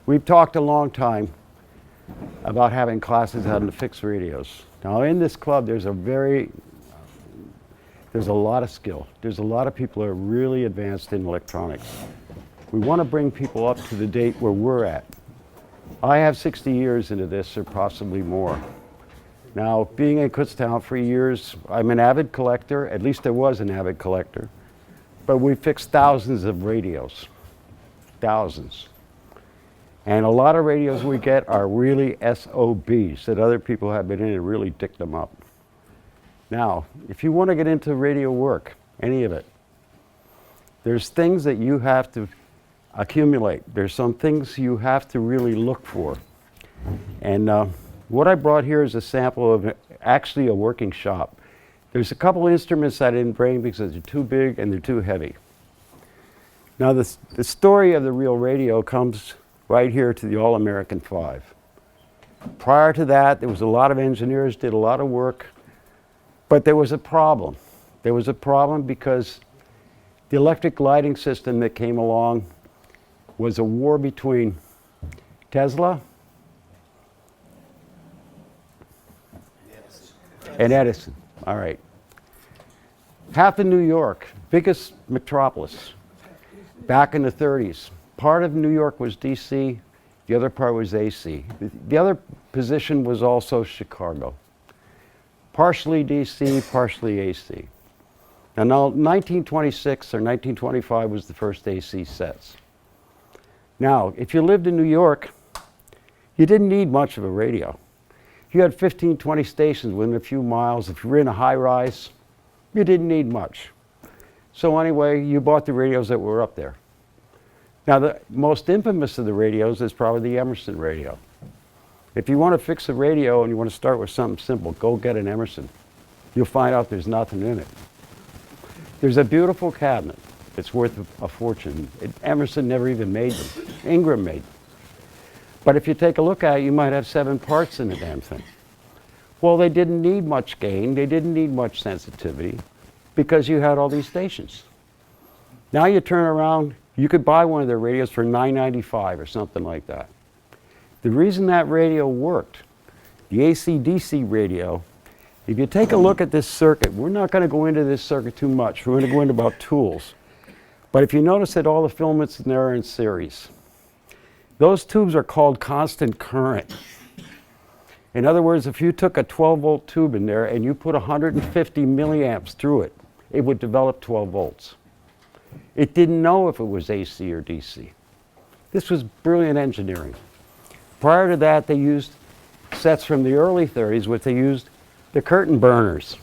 We've talked a long time about having classes on the fixed radios. Now in this club there's a lot of skill. There's a lot of people who are really advanced in electronics. We want to bring people up to the date where we're at. I have 60 years into this or possibly more. Now being in Kutztown for years, I'm an avid collector, at least I was an avid collector, but we fixed thousands of radios, thousands. And a lot of radios we get are really SOBs that other people have been in and really dick them up. Now, if you want to get into radio work, any of it, there's things that you have to accumulate. There's some things you have to really look for. And what I brought here is a sample of actually a working shop. There's a couple instruments I didn't bring because they're too big and they're too heavy. Now the story of the real radio comes right here to the All-American 5. Prior to that, there was a lot of engineers, did a lot of work, but there was a problem. There was a problem because the electric lighting system that came along was a war between Tesla and Edison. All right. Half of New York, biggest metropolis, back in the 30s. Part of New York was DC, the other part was AC. The other position was also Chicago. Partially DC, partially AC. And now 1926 or 1925 was the first AC sets. Now, if you lived in New York, you didn't need much of a radio. You had 15, 20 stations within a few miles. If you were in a high rise, you didn't need much. So anyway, you bought the radios that were up there. Now, the most infamous of the radios is probably the Emerson radio. If you want to fix a radio and you want to start with something simple, go get an Emerson. You'll find out there's nothing in it. There's a beautiful cabinet. It's worth a fortune. Emerson never even made them. Ingram made them. But if you take a look at it, you might have 7 parts in the damn thing. Well, they didn't need much gain. They didn't need much sensitivity because you had all these stations. Now you turn around, you could buy one of their radios for $9.95 or something like that. The reason that radio worked, the AC-DC radio, if you take a look at this circuit, we're not going to go into this circuit too much. We're going to go into about tools. But if you notice that all the filaments in there are in series, those tubes are called constant current. In other words, if you took a 12-volt tube in there and you put 150 milliamps through it, it would develop 12 volts. It didn't know if it was AC or DC. This was brilliant engineering. Prior to that, they used sets from the early 30s, which they used the curtain burners.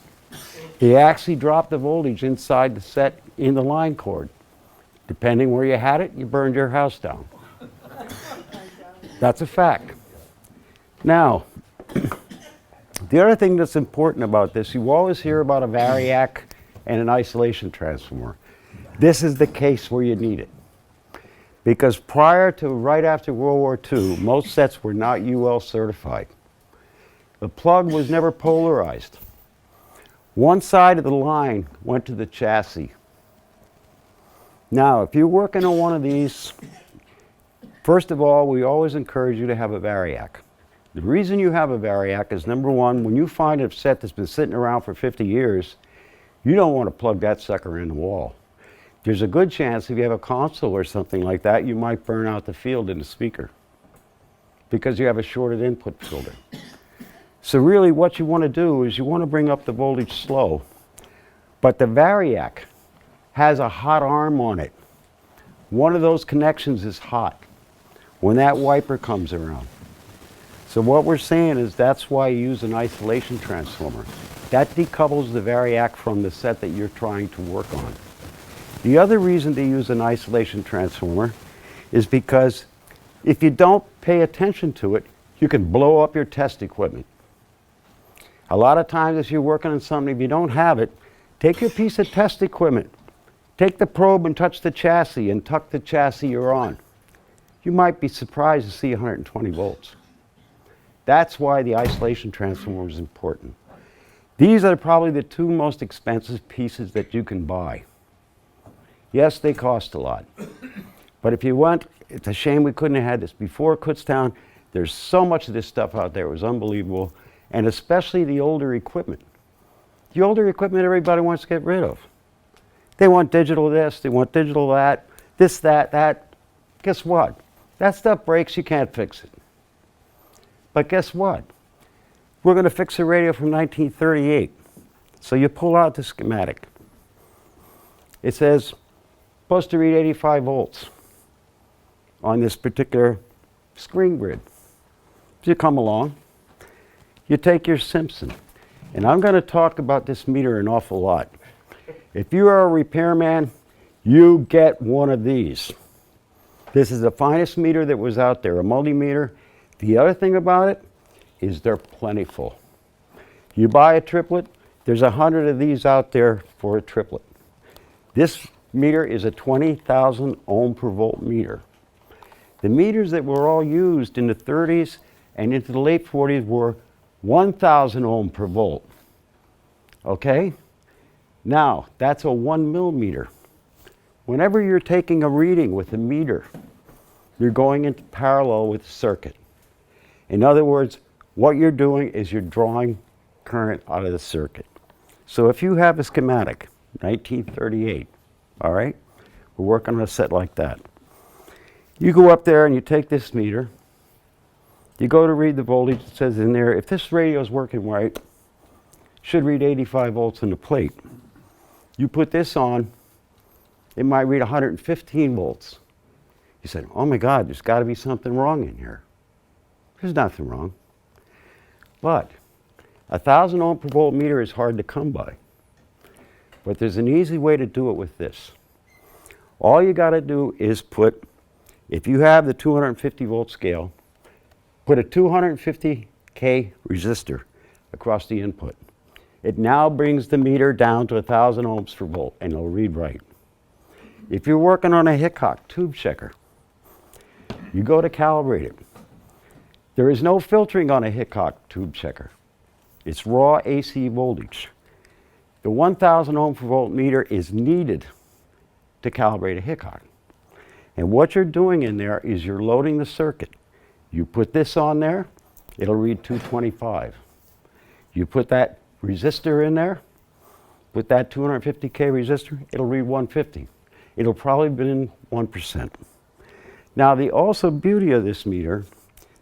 They actually dropped the voltage inside the set in the line cord. Depending where you had it, you burned your house down. That's a fact. Now, the other thing that's important about this, you always hear about a variac and an isolation transformer. This is the case where you need it. Because prior to right after World War II, most sets were not UL certified. The plug was never polarized. One side of the line went to the chassis. Now, if you're working on one of these, first of all, we always encourage you to have a variac. The reason you have a variac is, number one, when you find a set that's been sitting around for 50 years, you don't want to plug that sucker in the wall. There's a good chance if you have a console or something like that, you might burn out the field in the speaker because you have a shorted input filter. So really what you want to do is you want to bring up the voltage slow, but the variac has a hot arm on it. One of those connections is hot when that wiper comes around. So what we're saying is that's why you use an isolation transformer. That decouples the variac from the set that you're trying to work on. The other reason to use an isolation transformer is because if you don't pay attention to it, you can blow up your test equipment. A lot of times if you're working on something, if you don't have it, take your piece of test equipment, take the probe and touch the chassis and tuck the chassis you're on. You might be surprised to see 120 volts. That's why the isolation transformer is important. These are probably the 2 most expensive pieces that you can buy. Yes, they cost a lot. But if you want it's a shame we couldn't have had this before Kutztown. There's so much of this stuff out there. It was unbelievable. And especially the older equipment. The older equipment everybody wants to get rid of. They want digital this, they want digital that, this, that. Guess what? That stuff breaks, you can't fix it. But guess what? We're going to fix a radio from 1938. So you pull out the schematic. It says, supposed to read 85 volts on this particular screen grid. You come along, you take your Simpson, and I'm going to talk about this meter an awful lot. If you are a repairman, you get one of these. This is the finest meter that was out there, a multimeter. The other thing about it is they're plentiful. You buy a triplet, there's 100 of these out there for a triplet. This meter is a 20,000 ohm per volt meter. The meters that were all used in the 30s and into the late 40s were 1,000 ohm per volt. Okay? Now, that's a 1 millimeter. Whenever you're taking a reading with a meter, you're going into parallel with the circuit. In other words, what you're doing is you're drawing current out of the circuit. So if you have a schematic, 1938, all right? We're working on a set like that. You go up there and you take this meter, you go to read the voltage, it says in there, if this radio is working right, should read 85 volts in the plate. You put this on, it might read 115 volts. You said, oh my God, there's got to be something wrong in here. There's nothing wrong. But 1,000 ohm per volt meter is hard to come by. But there's an easy way to do it with this. All you got to do is put, if you have the 250 volt scale, put a 250K resistor across the input. It now brings the meter down to 1,000 ohms per volt, and it'll read right. If you're working on a Hickok tube checker, you go to calibrate it. There is no filtering on a Hickok tube checker. It's raw AC voltage. The 1,000 ohm per volt meter is needed to calibrate a Hickok. And what you're doing in there is you're loading the circuit. You put this on there, it'll read 225. You put that resistor in there, put that 250K resistor, it'll read 150. It'll probably be in 1%. Now the also beauty of this meter,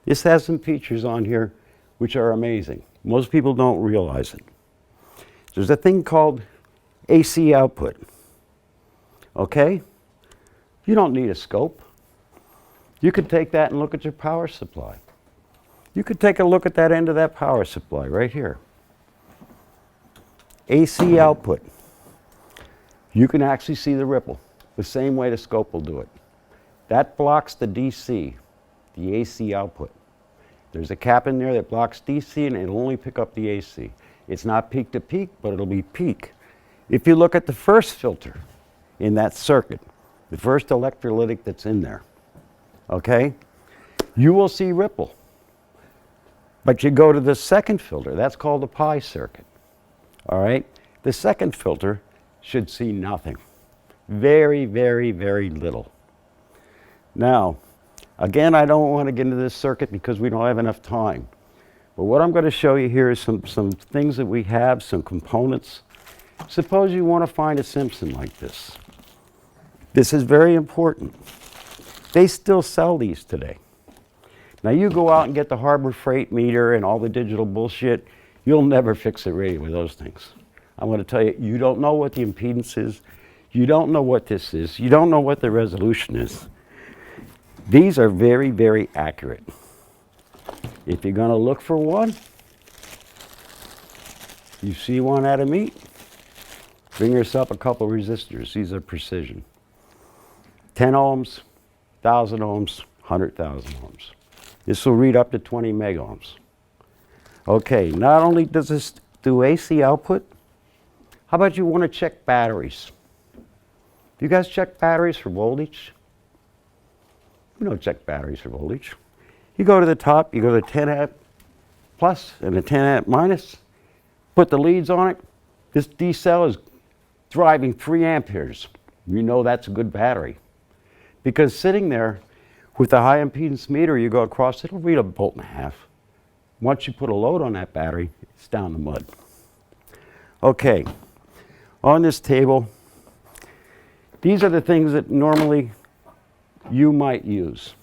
this has some features on here which are amazing. Most people don't realize it. There's a thing called AC output. Okay? You don't need a scope. You could take that and look at your power supply. You could take a look at that end of that power supply right here. AC output. You can actually see the ripple, the same way the scope will do it. That blocks the DC, the AC output. There's a cap in there that blocks DC and it'll only pick up the AC. It's not peak to peak, but it'll be peak. If you look at the first filter in that circuit, the first electrolytic that's in there, okay, you will see ripple. But you go to the second filter, that's called the pi circuit, all right? The second filter should see nothing. Very, very, very little. Now, again, I don't want to get into this circuit because we don't have enough time. But what I'm going to show you here is some things that we have, some components. Suppose you want to find a Simpson like this. This is very important. They still sell these today. Now you go out and get the Harbor Freight meter and all the digital bullshit, you'll never fix a radio with those things. I'm going to tell you, you don't know what the impedance is. You don't know what this is. You don't know what the resolution is. These are very, very accurate. If you're going to look for one, you see one at a meet, bring yourself a couple resistors. These are precision. 10 ohms, 1,000 ohms, 100,000 ohms. This will read up to 20 megohms. Okay, not only does this do AC output, how about you want to check batteries? Do you guys check batteries for voltage? We don't check batteries for voltage. You go to the top, you go to 10 amp plus and a 10 amp minus, put the leads on it. This D cell is driving 3 amperes. You know that's a good battery. Because sitting there, With the high impedance meter, you go across, it'll read a 1.5 volts. Once you put a load on that battery, it's down the mud. Okay, on this table, these are the things that normally you might use.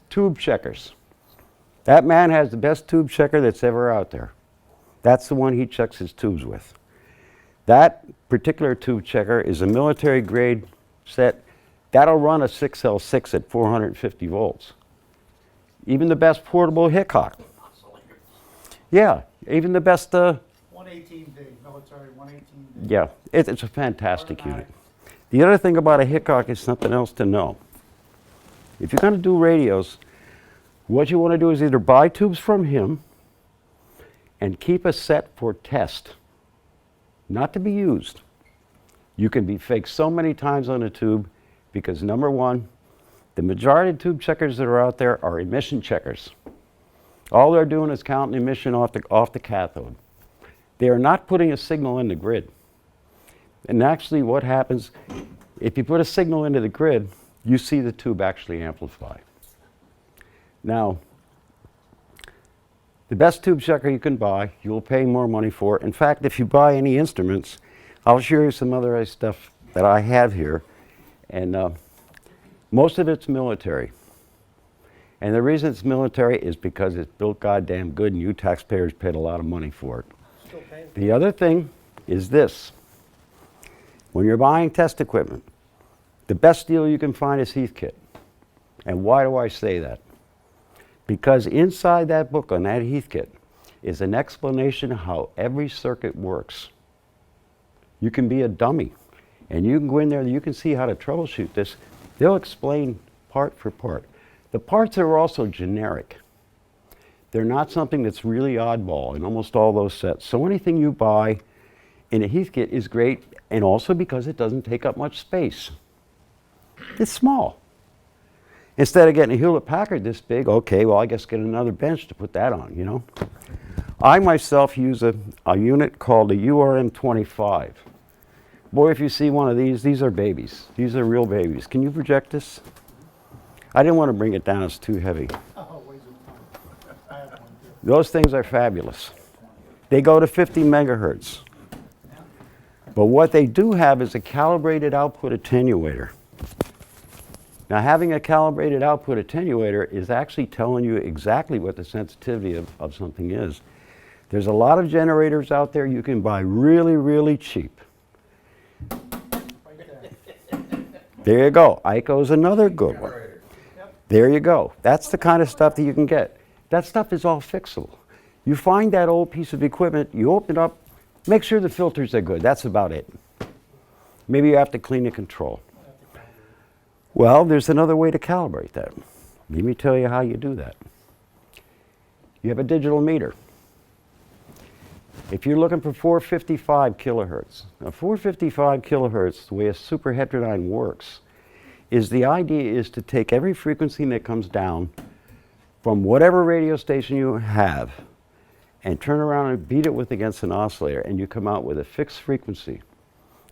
Tube checkers. That man has the best tube checker that's ever out there. That's the one he checks his tubes with. That particular tube checker is a military grade set. That'll run a 6L6 at 450 volts. Even the best portable Hickok. Yeah, even the best... 118D, military 118D. Yeah, it's a fantastic unit. The other thing about a Hickok is something else to know. If you're going to do radios, what you want to do is either buy tubes from him and keep a set for test, not to be used. You can be faked so many times on a tube because, number one, the majority of tube checkers that are out there are emission checkers. All they're doing is counting emission off the cathode. They are not putting a signal in the grid. And actually what happens, if you put a signal into the grid, you see the tube actually amplify. Now, the best tube checker you can buy, you'll pay more money for. In fact, if you buy any instruments, I'll show you some other stuff that I have here. And most of it's military. And the reason it's military is because it's built goddamn good and you taxpayers paid a lot of money for it. The other thing is this. When you're buying test equipment, the best deal you can find is Heathkit. And why do I say that? Because inside that book on that Heathkit is an explanation of how every circuit works. You can be a dummy and you can go in there and you can see how to troubleshoot this. They'll explain part for part. The parts are also generic. They're not something that's really oddball in almost all those sets. So anything you buy in a Heathkit is great, and also because it doesn't take up much space. It's small. Instead of getting a Hewlett-Packard this big, okay, well, I guess get another bench to put that on, you know. I myself use a unit called a URM25. Boy, if you see one of these are babies. These are real babies. Can you project this? I didn't want to bring it down, it's too heavy. Oh, ways of time. I have one too. Those things are fabulous. They go to 50 megahertz. But what they do have is a calibrated output attenuator. Now, having a calibrated output attenuator is actually telling you exactly what the sensitivity of something is. There's a lot of generators out there you can buy really, really cheap. Right there. There you go. ICO's another good one. There you go. That's the kind of stuff that you can get. That stuff is all fixable. You find that old piece of equipment, you open it up, make sure the filters are good. That's about it. Maybe you have to clean the control. Well, there's another way to calibrate that. Let me tell you how you do that. You have a digital meter. If you're looking for 455 kilohertz, now 455 kilohertz, the way a super heterodyne works, is the idea is to take every frequency that comes down from whatever radio station you have and turn around and beat it with against an oscillator, and you come out with a fixed frequency.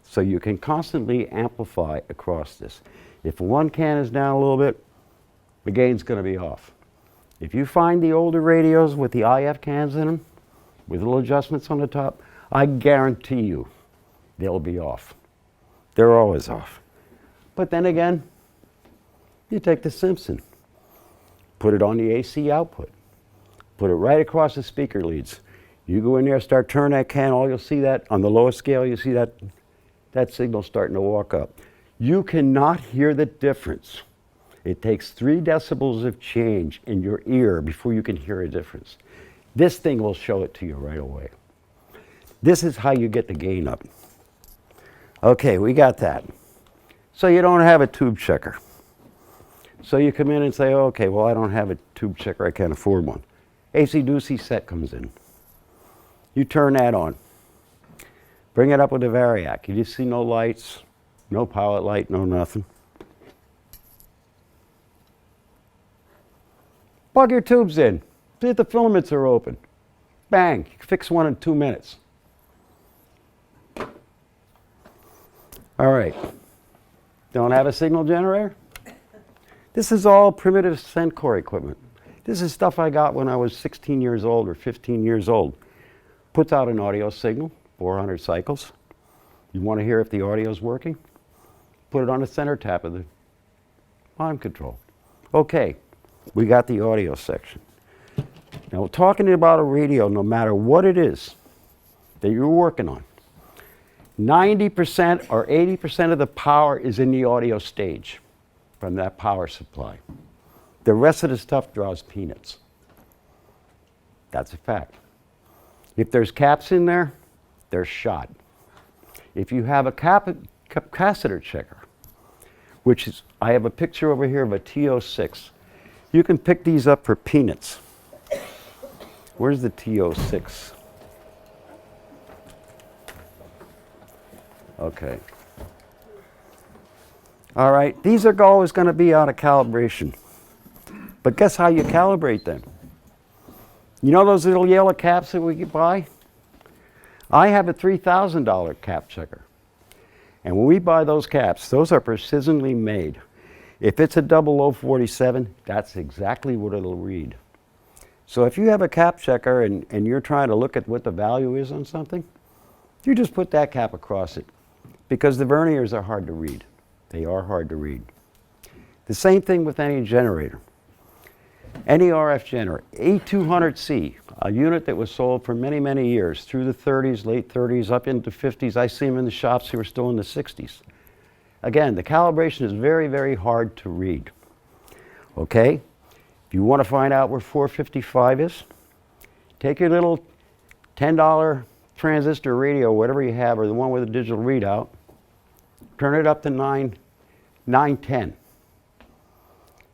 So you can constantly amplify across this. If one can is down a little bit, the gain's going to be off. If you find the older radios with the IF cans in them, with little adjustments on the top, I guarantee you they'll be off. They're always off. But then again, you take the Simpson, put it on the AC output, put it right across the speaker leads. You go in there, start turning that can, all you'll see that, on the lowest scale, you see that signal starting to walk up. You cannot hear the difference. It takes 3 decibels of change in your ear before you can hear a difference. This thing will show it to you right away. This is how you get the gain up. Okay, we got that. So you don't have a tube checker. So you come in and say, okay, well, I don't have a tube checker, I can't afford one. AC-DC set comes in. You turn that on. Bring it up with a Variac. You just see no lights, no pilot light, no nothing. Plug your tubes in. See if the filaments are open. Bang, you can fix one in 2 minutes. All right. Don't have a signal generator? This is all primitive Centaur equipment. This is stuff I got when I was 16 years old or 15 years old. Puts out an audio signal, 400 cycles. You want to hear if the audio is working? Put it on the center tap of the volume control. Okay, we got the audio section. Now, we're talking about a radio, no matter what it is that you're working on, 90% or 80% of the power is in the audio stage from that power supply. The rest of the stuff draws peanuts. That's a fact. If there's caps in there, they're shot. If you have a capacitor checker, which is, I have a picture over here of a TO6. You can pick these up for peanuts. Where's the TO6? Okay. All right, these are always going to be out of calibration. But guess how you calibrate them? You know those little yellow caps that we could buy? I have a $3,000 cap checker. And when we buy those caps, those are precisely made. If it's a 0047, that's exactly what it'll read. So if you have a cap checker and you're trying to look at what the value is on something, you just put that cap across it. Because the verniers are hard to read. They are hard to read. The same thing with any generator. Any RF generator, A200C, a unit that was sold for many, many years, through the 30s, late 30s, up into 50s. I see them in the shops who are still in the 60s. Again, the calibration is very, very hard to read. Okay? If you want to find out where 455 is, take your little $10 transistor radio, whatever you have, or the one with a digital readout, turn it up to 910.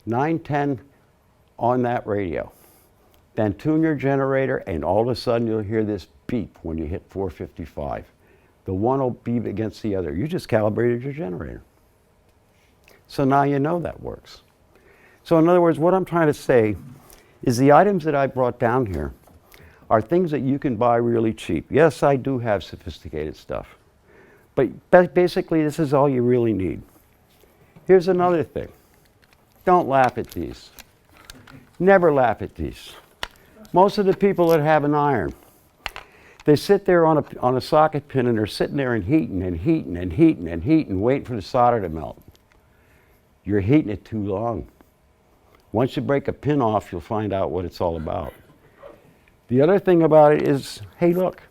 910 on that radio. Then tune your generator, and all of a sudden you'll hear this beep when you hit 455. The one will beep against the other. You just calibrated your generator. So now you know that works. So in other words, what I'm trying to say is the items that I brought down here are things that you can buy really cheap. Yes, I do have sophisticated stuff. But basically, this is all you really need. Here's another thing. Don't laugh at these. Never laugh at these. Most of the people that have an iron, they sit there on a socket pin and they're sitting there and heating and heating and heating and heating, waiting for the solder to melt. You're heating it too long. Once you break a pin off, you'll find out what it's all about. The other thing about it is, hey, look,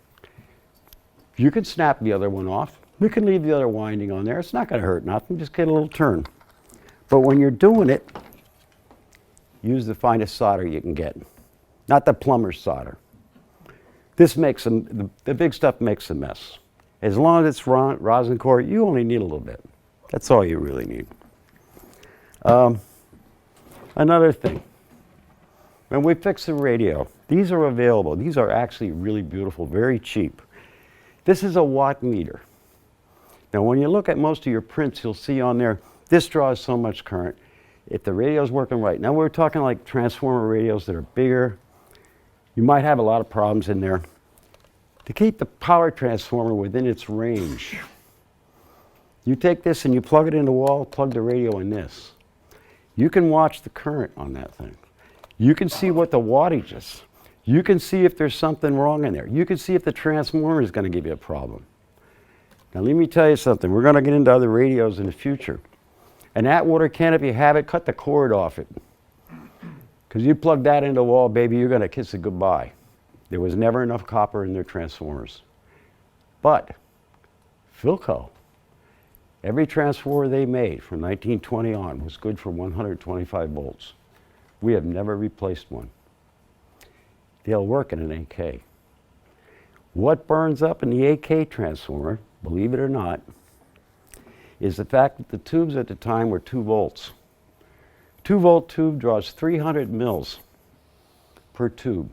you can snap the other one off. You can leave the other winding on there. It's not going to hurt nothing. Just get a little turn. But when you're doing it, use the finest solder you can get, not the plumber's solder. This makes the big stuff makes a mess. As long as it's rosin core, you only need a little bit. That's all you really need. Another thing, when we fix the radio, these are available. These are actually really beautiful, very cheap. This is a watt meter. Now, when you look at most of your prints, you'll see on there, this draws so much current. If the radio's working right. Now, we're talking like transformer radios that are bigger. You might have a lot of problems in there. To keep the power transformer within its range, you take this and you plug it in the wall, plug the radio in this. You can watch the current on that thing. You can see what the wattage is. You can see if there's something wrong in there. You can see if the transformer is going to give you a problem. Now let me tell you something. We're going to get into other radios in the future. And that water can, if you have it, cut the cord off it. Because you plug that into the wall, baby, you're going to kiss it goodbye. There was never enough copper in their transformers. But Philco, every transformer they made from 1920 on was good for 125 volts. We have never replaced one. They'll work in an AK. What burns up in the AK transformer, believe it or not, is the fact that the tubes at the time were 2 volts. 2-volt tube draws 300 mils per tube,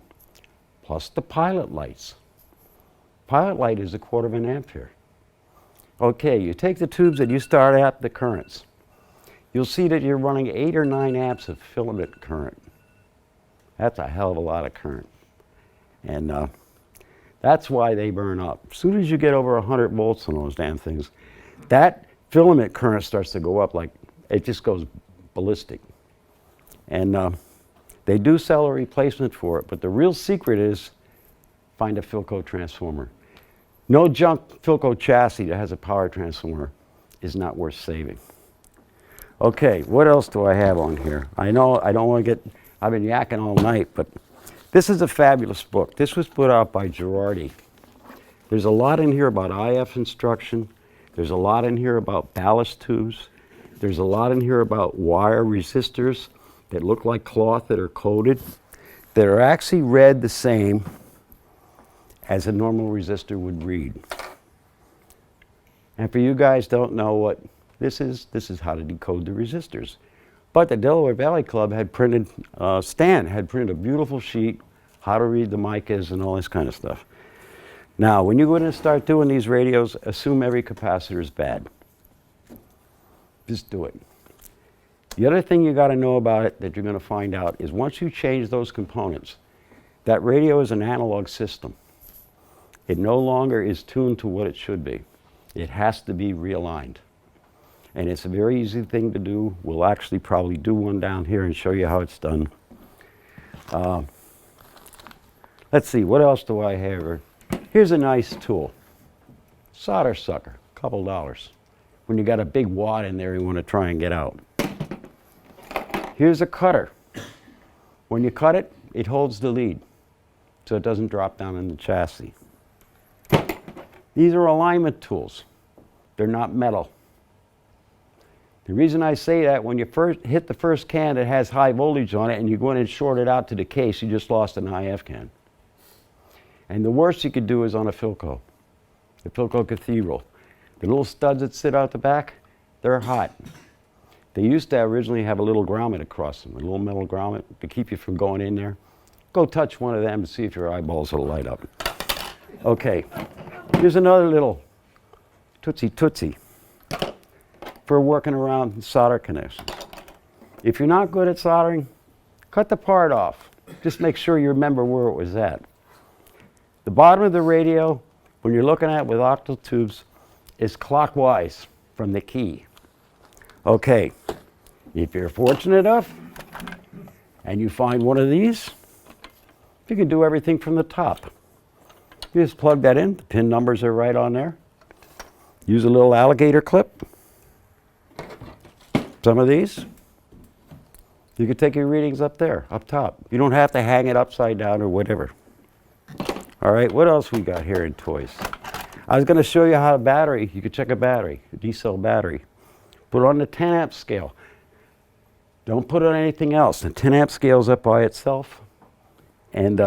plus the pilot lights. Pilot light is 1/4 ampere. Okay, you take the tubes and you start at the currents. You'll see that you're running 8 or 9 amps of filament current. That's a hell of a lot of current. And that's why they burn up. As soon as you get over 100 volts on those damn things, that filament current starts to go up like, it just goes ballistic. And they do sell a replacement for it, but the real secret is find a Philco transformer. No junk Philco chassis that has a power transformer is not worth saving. Okay, what else do I have on here? I know I don't want to get, I've been yakking all night, but this is a fabulous book. This was put out by Girardi. There's a lot in here about IF instruction. There's a lot in here about ballast tubes. There's a lot in here about wire resistors that look like cloth that are coated, that are actually read the same as a normal resistor would read. And for you guys don't know what this is how to decode the resistors. But the Delaware Valley Club had printed, Stan had printed a beautiful sheet, how to read the micas and all this kind of stuff. Now, when you go in and start doing these radios, assume every capacitor is bad. Just do it. The other thing you got to know about it that you're going to find out is once you change those components, that radio is an analog system. It no longer is tuned to what it should be. It has to be realigned. And it's a very easy thing to do. We'll actually probably do one down here and show you how it's done. Let's see, what else do I have here? Here's a nice tool. Solder sucker, couple dollars. When you got a big wad in there you want to try and get out. Here's a cutter. When you cut it, it holds the lead so it doesn't drop down in the chassis. These are alignment tools. They're not metal. The reason I say that, when you first hit the first can that has high voltage on it and you go in and short it out to the case, you just lost an IF can. And the worst you could do is on a Philco, the Philco Cathedral. The little studs that sit out the back, they're hot. They used to originally have a little grommet across them, a little metal grommet to keep you from going in there. Go touch one of them and see if your eyeballs will light up. Okay, here's another little tootsie for working around solder connections. If you're not good at soldering, cut the part off. Just make sure you remember where it was at. The bottom of the radio, when you're looking at it with octal tubes, is clockwise from the key. Okay, if you're fortunate enough and you find one of these, you can do everything from the top. You just plug that in, the pin numbers are right on there. Use a little alligator clip. Some of these, you can take your readings up there, up top. You don't have to hang it upside down or whatever. All right, what else we got here in toys? I was going to show you how a battery, you could check a battery, a D-cell battery. Put it on the 10 amp scale. Don't put it on anything else. The 10 amp scale's up by itself. And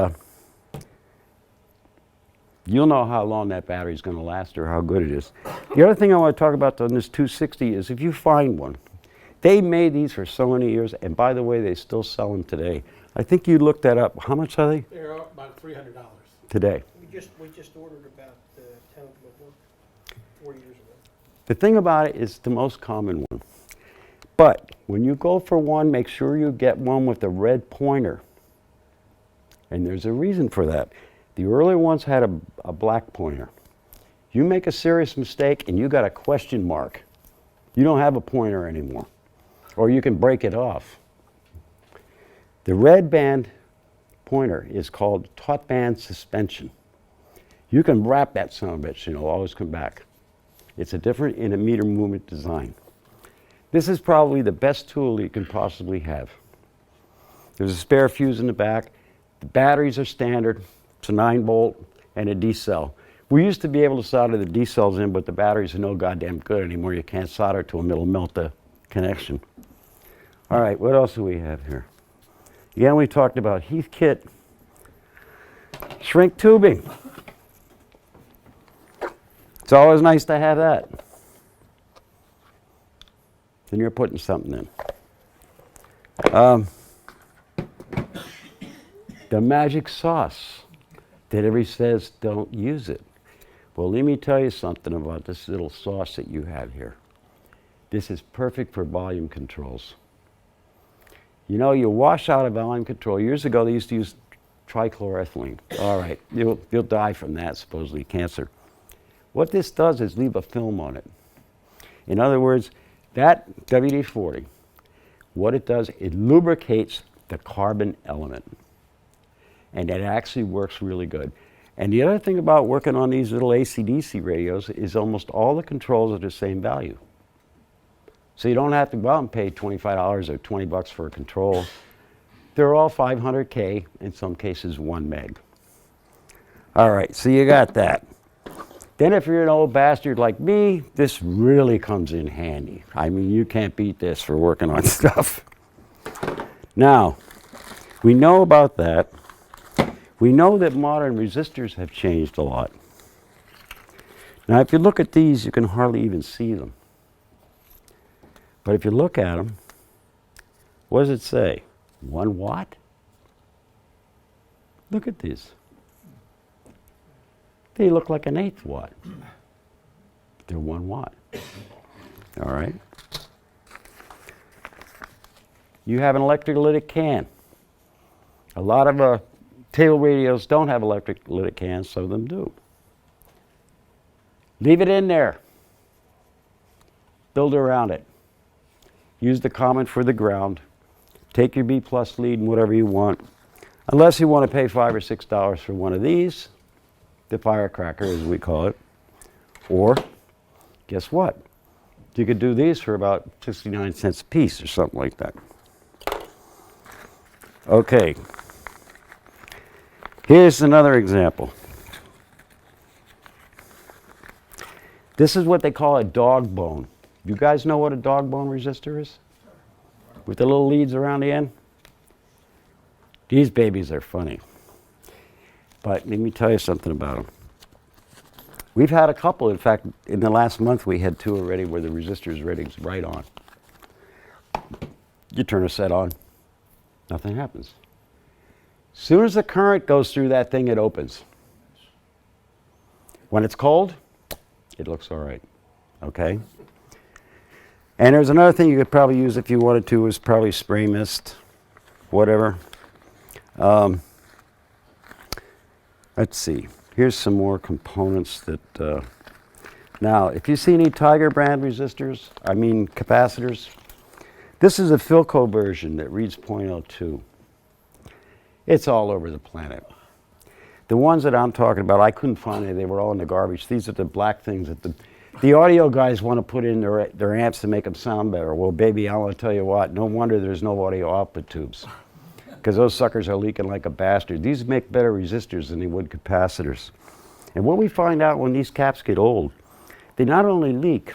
you'll know how long that battery's going to last or how good it is. The other thing I want to talk about on this 260 is if you find one, they made these for so many years, and by the way, they still sell them today. I think you looked that up. How much are they? They're about $300. Today. We just ordered about 10 of them 4 years ago. The thing about it is the most common one. But when you go for one, make sure you get one with a red pointer. And there's a reason for that. The earlier ones had a black pointer. You make a serious mistake and you got a question mark. You don't have a pointer anymore. Or you can break it off. The red band pointer is called taut band suspension. You can wrap that son of a bitch and it'll always come back. It's a different in a meter movement design. This is probably the best tool you can possibly have. There's a spare fuse in the back. The batteries are standard. It's a 9-volt and a D-cell. We used to be able to solder the D-cells in, but the batteries are no goddamn good anymore. You can't solder to them. It'll melt the connection. All right, what else do we have here? Again, we talked about Heathkit shrink tubing. It's always nice to have that. Then you're putting something in. The magic sauce that everybody says don't use it. Well, let me tell you something about this little sauce that you have here. This is perfect for volume controls. You know, you wash out a volume control. Years ago, they used to use trichloroethylene. All right, you'll die from that, supposedly cancer. What this does is leave a film on it. In other words, that WD-40, What it does, it lubricates the carbon element. And it actually works really good. And the other thing about working on these little AC/DC radios is almost all the controls are the same value. So you don't have to go out and pay $25 or $20 for a control. They're all 500K, in some cases 1 meg. All right, so you got that. Then if you're an old bastard like me, this really comes in handy. I mean, you can't beat this for working on stuff. Now, we know about that. We know that modern resistors have changed a lot. Now, if you look at these, you can hardly even see them. But if you look at them, what does it say? 1 watt? Look at these. They look like an 1/8 watt. They're 1 watt. All right. You have an electrolytic can. A lot of table radios don't have electrolytic cans, some of them do. Leave it in there. Build around it. Use the common for the ground. Take your B+ lead and whatever you want. Unless you want to pay $5 or $6 for one of these, the firecracker as we call it. Or, guess what? You could do these for about 69 cents a piece or something like that. Okay. Here's another example. This is what they call a dog bone. You guys know what a dog bone resistor is? With the little leads around the end? These babies are funny. But let me tell you something about them. We've had a couple. In fact, in the last month, we had 2 already where the resistor's reading's right on. You turn a set on, nothing happens. As soon as the current goes through that thing, it opens. When it's cold, it looks all right. Okay? And there's another thing you could probably use if you wanted to, is probably spray mist, whatever. Let's see. Here's some more components that... now, if you see any Tiger brand capacitors, this is a Philco version that reads .02. It's all over the planet. The ones that I'm talking about, I couldn't find any. They were all in the garbage. These are the black things that the audio guys want to put in their amps to make them sound better. Well, baby, I want to tell you what. No wonder there's no audio output tubes, because those suckers are leaking like a bastard. These make better resistors than they would capacitors. And what we find out when these caps get old, they not only leak,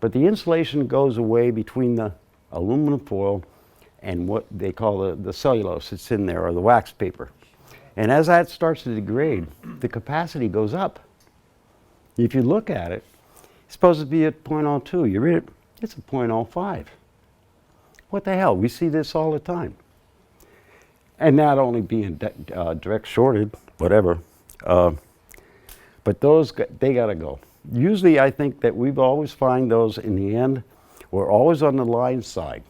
but the insulation goes away between the aluminum foil and what they call the cellulose that's in there, or the wax paper. And as that starts to degrade, the capacity goes up. If you look at it, it's supposed to be at .02. You read it, it's a .05. What the hell? We see this all the time. And not only being direct shorted, whatever, but those, they gotta go. Usually I think that we've always find those in the end, we're always on the line side.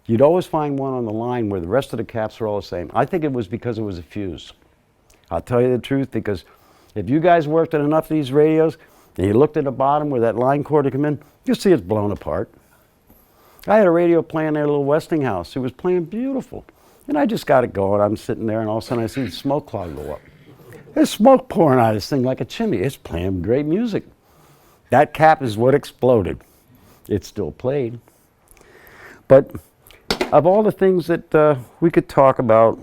You'd always find one on the line where the rest of the caps are all the same. I think it was because it was a fuse. I'll tell you the truth, because if you guys worked on enough of these radios and you looked at the bottom where that line cord would come in, you'll see it's blown apart. I had a radio playing there at a little Westinghouse. It was playing beautiful. And I just got it going. I'm sitting there and all of a sudden I see the smoke cloud go up. There's smoke pouring out of this thing like a chimney. It's playing great music. That cap is what exploded. It still played. But of all the things that we could talk about,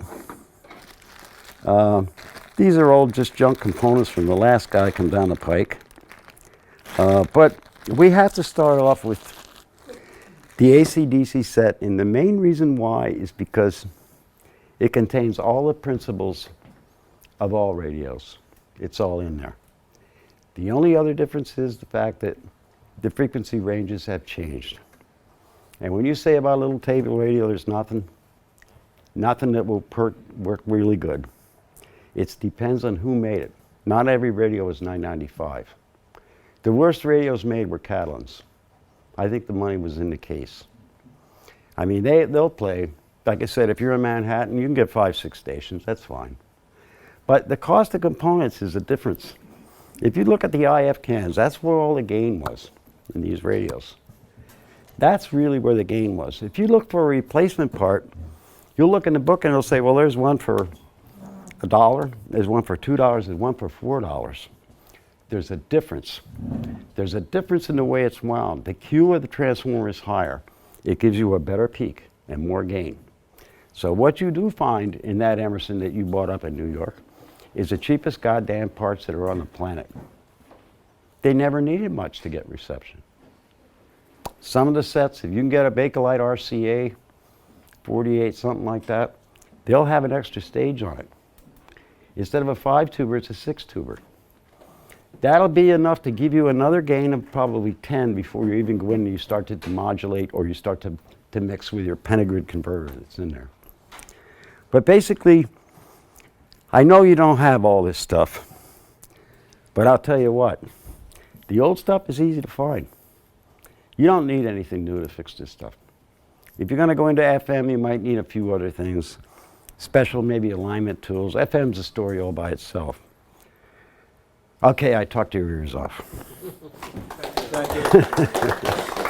these are all just junk components from the last guy come down the pike. But we have to start off with the AC/DC set, and the main reason why is because it contains all the principles of all radios. It's all in there. The only other difference is the fact that the frequency ranges have changed. And when you say about a little table radio, there's nothing that will work really good. It depends on who made it. Not every radio is 995. The worst radios made were Catalans. I think the money was in the case. I mean, they'll play. Like I said, if you're in Manhattan, you can get 5, 6 stations. That's fine. But the cost of components is a difference. If you look at the IF cans, that's where all the gain was in these radios. That's really where the gain was. If you look for a replacement part, you'll look in the book and it'll say, well, there's one for $1, there's one for $2, there's one for $4. There's a difference. There's a difference in the way it's wound. The Q of the transformer is higher. It gives you a better peak and more gain. So what you do find in that Emerson that you bought up in New York is the cheapest goddamn parts that are on the planet. They never needed much to get reception. Some of the sets, if you can get a Bakelite RCA 48, something like that, they'll have an extra stage on it. Instead of a 5-tuber, it's a 6-tuber. That'll be enough to give you another gain of probably 10 before you even go in and you start to demodulate or you start to mix with your pentagrid converter that's in there. But basically, I know you don't have all this stuff, but I'll tell you what, the old stuff is easy to find. You don't need anything new to fix this stuff. If you're going to go into FM, you might need a few other things. Special, maybe alignment tools. FM's a story all by itself. Okay, I talked your ears off. Thank you.